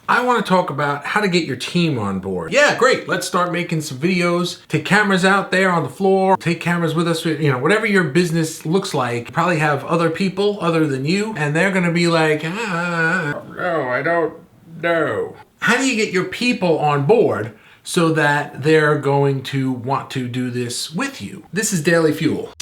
I want to talk about how to get your team on board. Yeah, great. Let's start making some videos. Take cameras out there on the floor. Take cameras with us. Whatever your business looks like, you probably have other people other than you, and they're going to be like, no, I don't know. How do you get your people on board so that they're going to want to do this with you? This is Daily Fuel.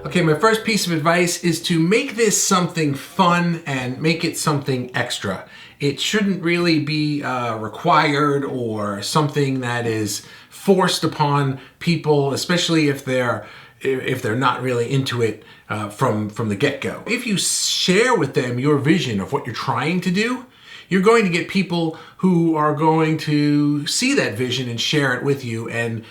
Okay, my first piece of advice is to make this something fun and make it something extra. It shouldn't really be required or something that is forced upon people, especially if they're not really into it from the get-go. If you share with them your vision of what you're trying to do, you're going to get people who are going to see that vision and share it with you and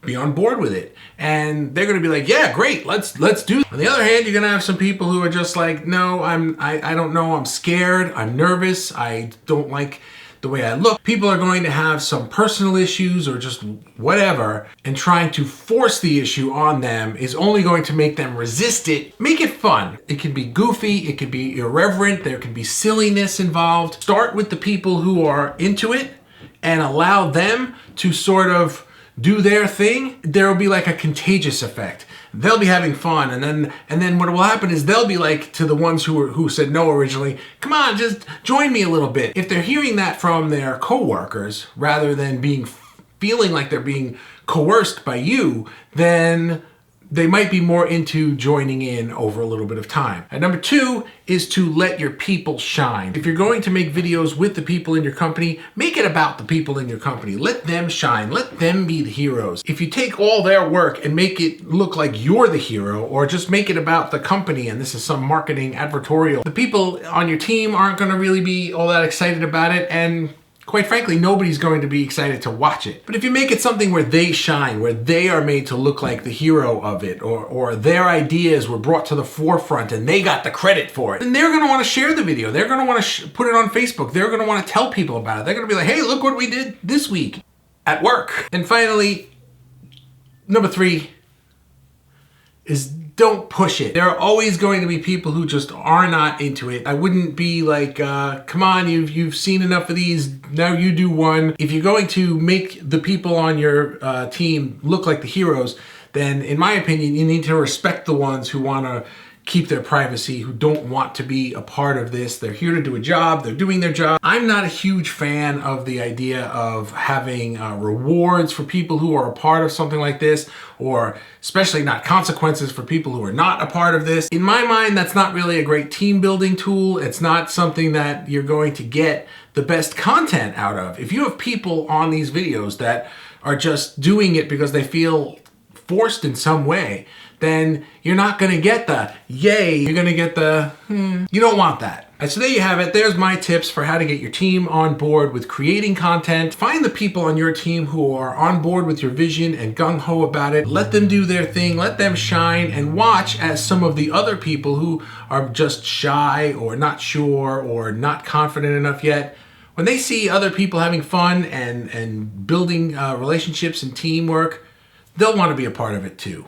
be on board with it. And they're going to be like, yeah, great, let's do it. On the other hand, you're going to have some people who are just like, no, I don't know, I'm scared, I'm nervous, I don't like the way I look. People are going to have some personal issues or just whatever, and trying to force the issue on them is only going to make them resist it. Make it fun. It can be goofy, it can be irreverent, there can be silliness involved. Start with the people who are into it and allow them to sort of do their thing. There will be like a contagious effect. They'll be having fun, and then what will happen is they'll be like to the ones who said no originally, come on, just join me a little bit. If they're hearing that from their coworkers rather than feeling like they're being coerced by you, then they might be more into joining in over a little bit of time. And number two is to let your people shine. If you're going to make videos with the people in your company, make it about the people in your company. Let them shine. Let them be the heroes. If you take all their work and make it look like you're the hero, or just make it about the company and this is some marketing advertorial, the people on your team aren't going to really be all that excited about it, and quite frankly, nobody's going to be excited to watch it. But if you make it something where they shine, where they are made to look like the hero of it, or their ideas were brought to the forefront and they got the credit for it, then they're going to want to share the video. They're going to want to put it on Facebook. They're going to want to tell people about it. They're going to be like, hey, look what we did this week at work. And finally, number three is don't push it. There are always going to be people who just are not into it. I wouldn't be like, come on, you've seen enough of these, now you do one. If you're going to make the people on your team look like the heroes, then in my opinion, you need to respect the ones who want to keep their privacy, who don't want to be a part of this. They're here to do a job, they're doing their job. I'm not a huge fan of the idea of having rewards for people who are a part of something like this, or especially not consequences for people who are not a part of this. In my mind, that's not really a great team building tool. It's not something that you're going to get the best content out of. If you have people on these videos that are just doing it because they feel forced in some way, then you're not going to get the yay. You're going to get the You don't want that. And so there you have it. There's my tips for how to get your team on board with creating content. Find the people on your team who are on board with your vision and gung-ho about it. Let them do their thing. Let them shine, and watch as some of the other people who are just shy or not sure or not confident enough yet, when they see other people having fun and building relationships and teamwork, they'll want to be a part of it too.